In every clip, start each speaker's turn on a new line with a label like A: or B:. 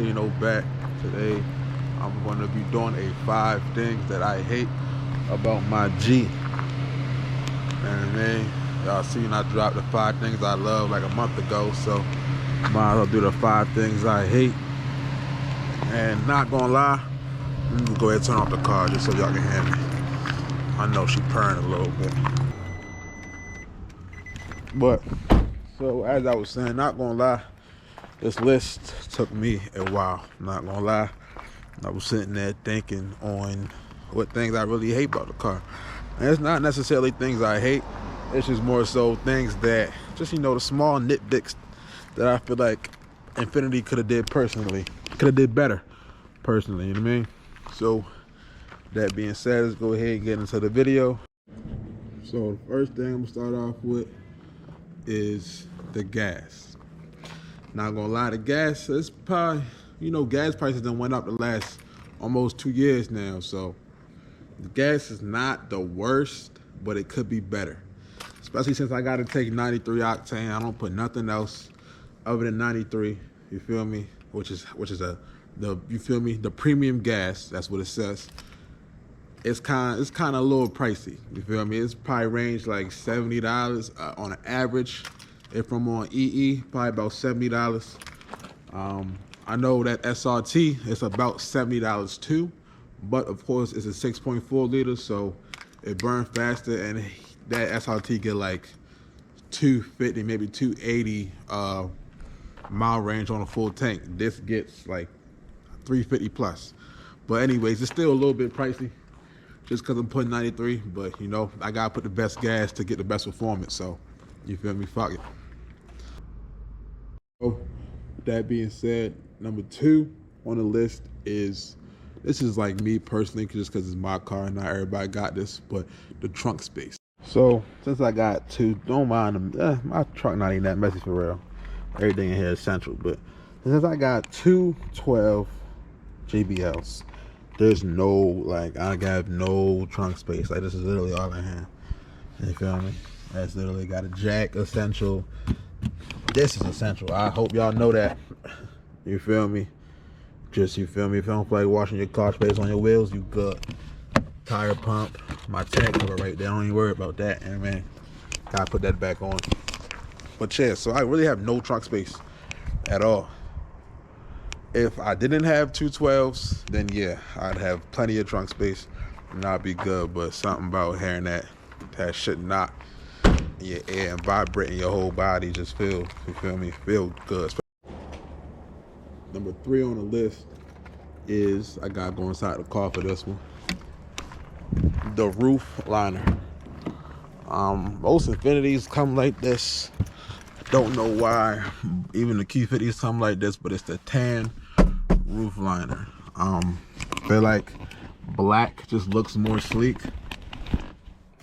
A: Stino back. Today I'm going to be doing a 5 things that I hate about my G. And y'all seen I dropped the 5 things I love like a month ago, so might as well do the 5 things I hate. And not gonna lie, I'm gonna go ahead and turn off the car just so y'all can hear me. I know she purring a little bit. But, so as I was saying, not gonna lie, this list took me a while, not gonna lie. I was sitting there thinking on what things I really hate about the car. And it's not necessarily things I hate, it's just more so things that, just, you know, the small nitpicks that I feel like Infiniti could have did personally. Could have did better personally, you know what I mean? So, that being said, let's go ahead and get into the video. So, the first thing I'm gonna start off with is the gas. Not gonna lie, the gas, it's probably, you know, gas prices done went up the last almost 2 years now, so the gas is not the worst, but it could be better. Especially since I gotta take 93 octane. I don't put nothing else other than 93, you feel me? Which is you feel me? The premium gas, that's what it says. It's kind of a little pricey, you feel me? It's probably range like $70 on an average. If I'm on EE, probably about $70. I know that SRT is about $70 too, but of course it's a 6.4 liter, so it burns faster, and that SRT get like 250, maybe 280 mile range on a full tank. This gets like 350 plus. But anyways, it's still a little bit pricey just because I'm putting 93, but you know, I gotta put the best gas to get the best performance, so you feel me? Fuck it. So, that being said, number 2 on the list is, this is like me personally, just because it's my car and not everybody got this, but the trunk space. So since I got 2, don't mind them, my trunk not even that messy for real. Everything in here is central, but since I got 2 12 JBLs, there's no, like, I got no trunk space. Like, this is literally all I have. You feel me? That's literally got a jack, essential. This is essential. I hope y'all know that. You feel me? Just, you feel me? If you don't feel like washing your car space on your wheels, you good. Tire pump, my tag cover right there. Don't even worry about that. And man, gotta put that back on. But yeah, so I really have no trunk space at all. If I didn't have 2 12s, then yeah, I'd have plenty of trunk space and I'd be good. But something about hearing that shit not in your ear and vibrating your whole body just feel, you feel me, feel good. Number 3 on the list is, I gotta go inside the car for this one, the roof liner. Most Infinitis come like this. Don't know why. Even the Q50s come like this, but it's the tan roof liner. They're like black, just looks more sleek.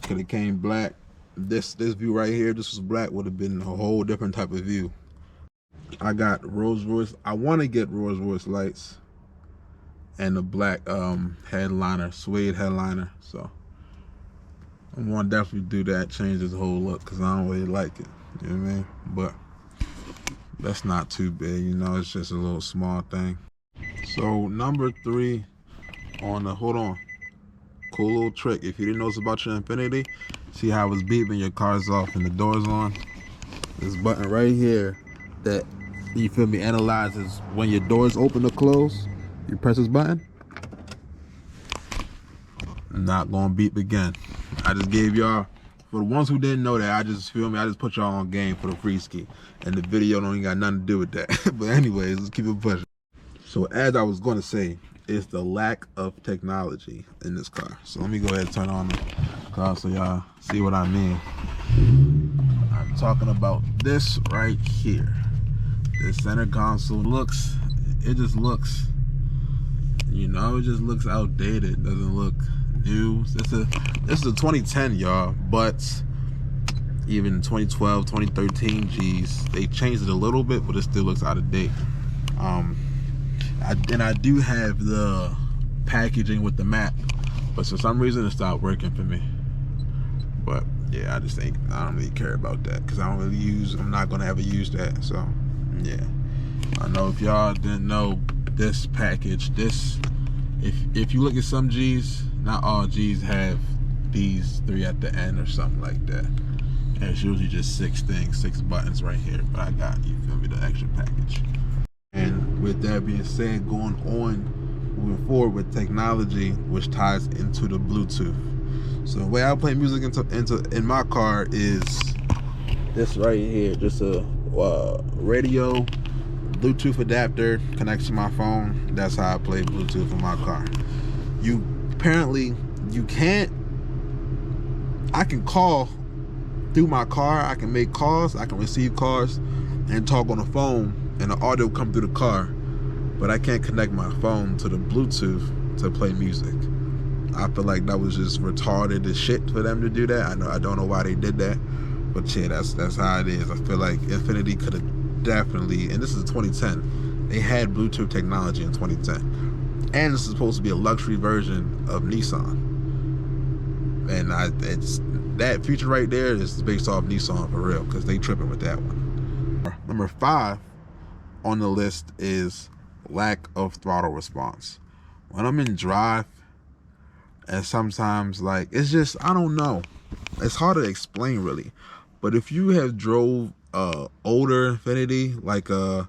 A: Could have came black. This view right here, this was black, would have been a whole different type of view. I got Rolls Royce. I want to get Rolls Royce lights and the black headliner, suede headliner. So I want to definitely do that, change this whole look, because I don't really like it. You know what I mean? But that's not too big, you know, it's just a little small thing. So number 3 on the, hold on, cool little trick. If you didn't know this about your Infiniti, see how it's beeping, your car's off and the door's on. This button right here that, you feel me, analyzes when your doors open or close. You press this button, not gonna beep again. I just gave y'all, for the ones who didn't know that, I just, feel me, I just put y'all on game for the free ski, and the video don't even got nothing to do with that. But anyways, let's keep it pushing. So as I was gonna say, it's the lack of technology in this car. So let me go ahead and turn on the car so y'all see what I mean. I'm talking about this right here. The center console looks, it just looks, you know, it just looks outdated. It doesn't look new. This is a 2010, y'all, but even 2012, 2013 G's, they changed it a little bit, but it still looks out of date. I do have the packaging with the map, but for some reason it stopped working for me. But yeah, I don't really care about that, because I'm not gonna ever use that. So yeah, I know if y'all didn't know, this package. This, if you look at some G's, not all G's have these 3 at the end or something like that. And it's usually just 6 things, 6 buttons right here. But I got, you feel me, the extra package. And with that being said, going on, moving forward with technology, which ties into the Bluetooth. So the way I play music in my car is this right here, just a radio, Bluetooth adapter connects to my phone. That's how I play Bluetooth in my car. I can call through my car. I can make calls, I can receive calls and talk on the phone, and the audio will come through the car, but I can't connect my phone to the Bluetooth to play music. I feel like that was just retarded as shit for them to do that. I don't know why they did that, but yeah, that's how it is. I feel like Infiniti could have definitely, and this is 2010, they had Bluetooth technology in 2010, and this is supposed to be a luxury version of Nissan, and it's that feature right there is based off Nissan for real, because they tripping with that one. Number 5 on the list is lack of throttle response. When I'm in drive, and sometimes, like, it's just, I don't know, it's hard to explain really, but if you have drove older Infiniti, like a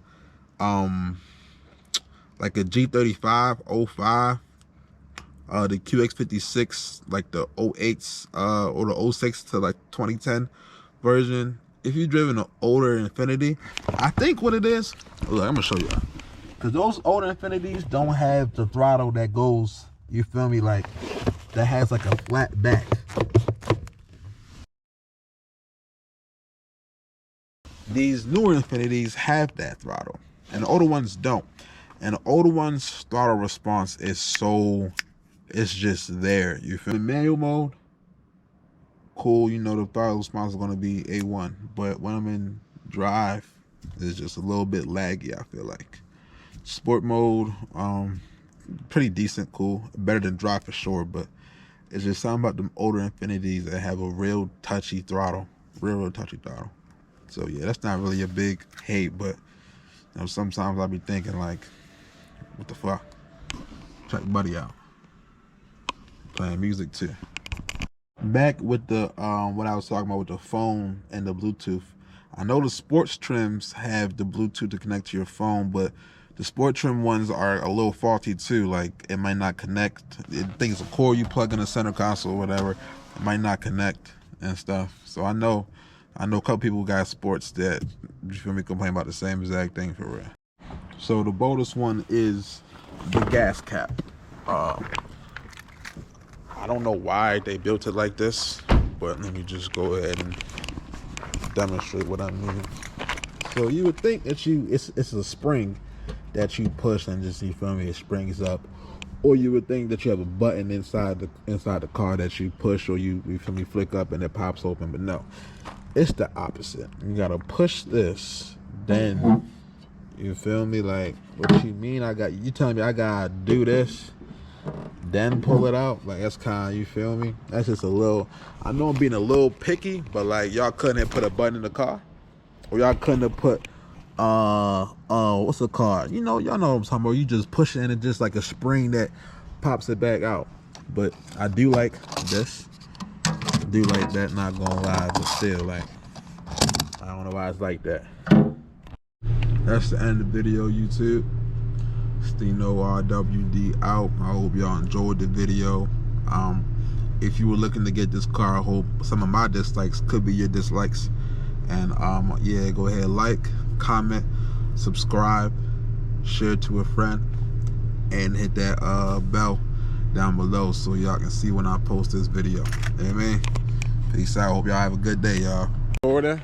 A: G35 05, the QX56, like the 08s or the 06 to like 2010 version, if you've driven an older Infiniti, I think what it is, look, I'm gonna show you, because those older Infinitis don't have the throttle that goes, you feel me, like that has like a flat back. These newer Infinitis have that throttle, and the older ones don't. And the older ones' throttle response is so, it's just there. You feel me? In manual mode, cool, you know, the throttle response is going to be A1. But when I'm in drive, it's just a little bit laggy, I feel like. Sport mode, pretty decent, cool. Better than drive for sure, but it's just something about them older Infinitis that have a real touchy throttle. Real touchy throttle. So yeah, that's not really a big hate, but you know, sometimes I be thinking like, what the fuck? Check your buddy out. Playing music too. Back with the what I was talking about with the phone and the Bluetooth. I know the sports trims have the Bluetooth to connect to your phone, but the sport trim ones are a little faulty too. Like, it might not connect. I think it's a cord you plug in the center console or whatever. It might not connect and stuff. So I know a couple people who got sports that, you feel me, complain about the same exact thing for real. So the boldest one is the gas cap. I don't know why they built it like this, but let me just go ahead and demonstrate what I mean. So you would think that it's a spring that you push and just, you feel me, it springs up, or you would think that you have a button inside the car that you push, or you feel me, flick up and it pops open. But no, it's the opposite. You gotta push this, then, you feel me, like, what you mean? You telling me I gotta do this, then pull it out? Like, that's kind of, you feel me? That's just a little, I know I'm being a little picky, but like, y'all couldn't have put a button in the car, or y'all couldn't have put what's the car? You know, y'all know what I'm talking about. You just push it and it's just like a spring that pops it back out. But I do like this. I do like that, not gonna lie, but still, like, I don't know why it's like that. That's the end of the video, YouTube. Stino RWD out. I hope y'all enjoyed the video. If you were looking to get this car, I hope some of my dislikes could be your dislikes. And yeah, go ahead, like, comment, subscribe, share to a friend, and hit that bell down below so y'all can see when I post this video. Amen. Peace out. Hope y'all have a good day, y'all. Order.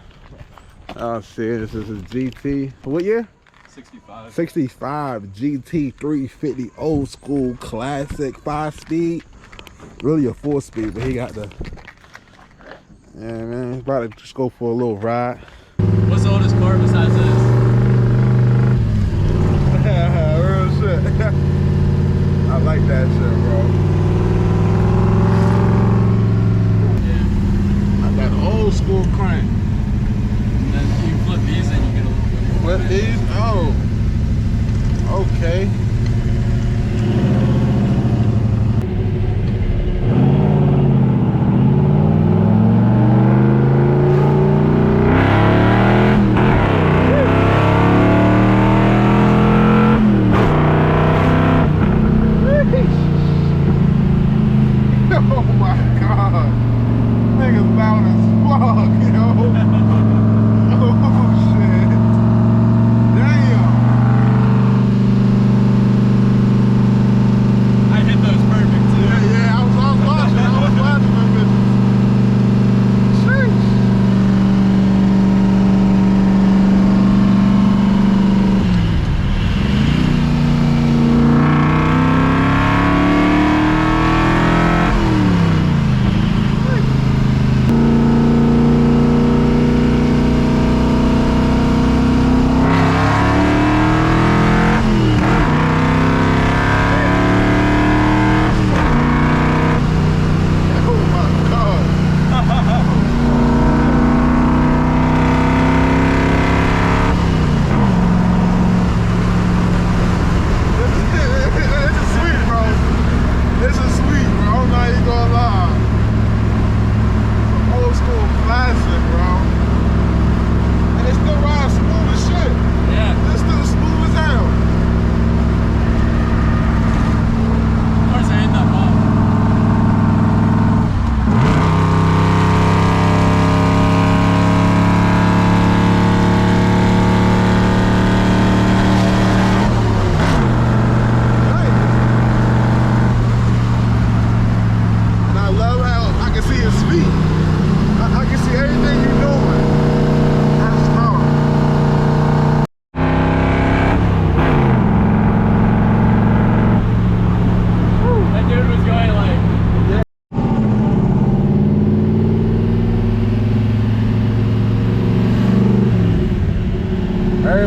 A: I'll see, this is a GT. What year?
B: 65.
A: 65 GT 350, old school classic, 5-speed. Really a 4-speed, but he got the, yeah, man, he's about to just go for a little ride.
B: What's the oldest car besides this?
A: Real shit. I like that shit, bro. Yeah. I got an old school crank.
B: And then you flip these and you get a little bit more.
A: Flip these? Oh. Okay.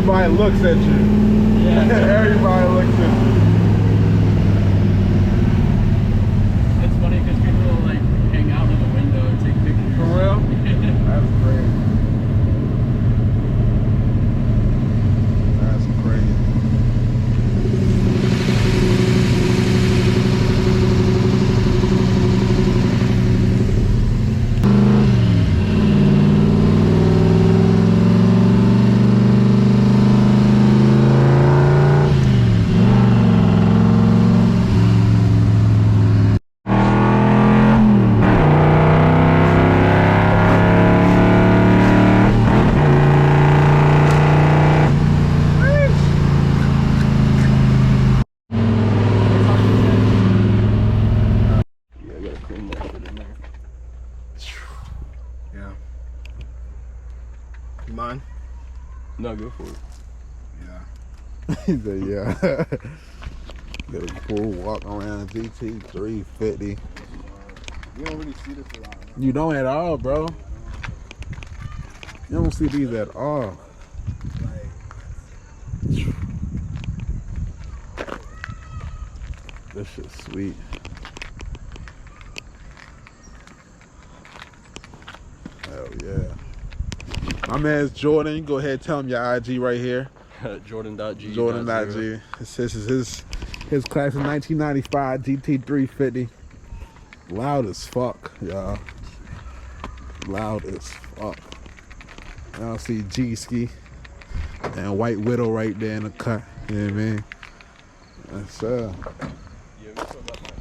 A: everybody looks at you.
B: Yeah.
A: Everybody looks at you.
B: It's funny because people will like hang out in the window and take pictures.
A: For real? That's crazy. That's crazy.
B: Yeah, I gotta clean that shit in there.
C: Yeah. You mind?
B: No, go for it.
C: Yeah.
A: He said, yeah. Get a cool walk around GT350.
C: You don't really see this a lot. Huh?
A: You don't at all, bro. You don't see these at all. This shit's sweet. Hell yeah. My man's Jordan. You go ahead and tell him your IG right here.
B: Jordan.g.
A: Jordan.g. This is his class of 1995 GT350. Loud as fuck, y'all. Loud as fuck. Y'all see G-Ski and White Widow right there in the cut. You know what I mean? That's
B: Yeah, we talk about that.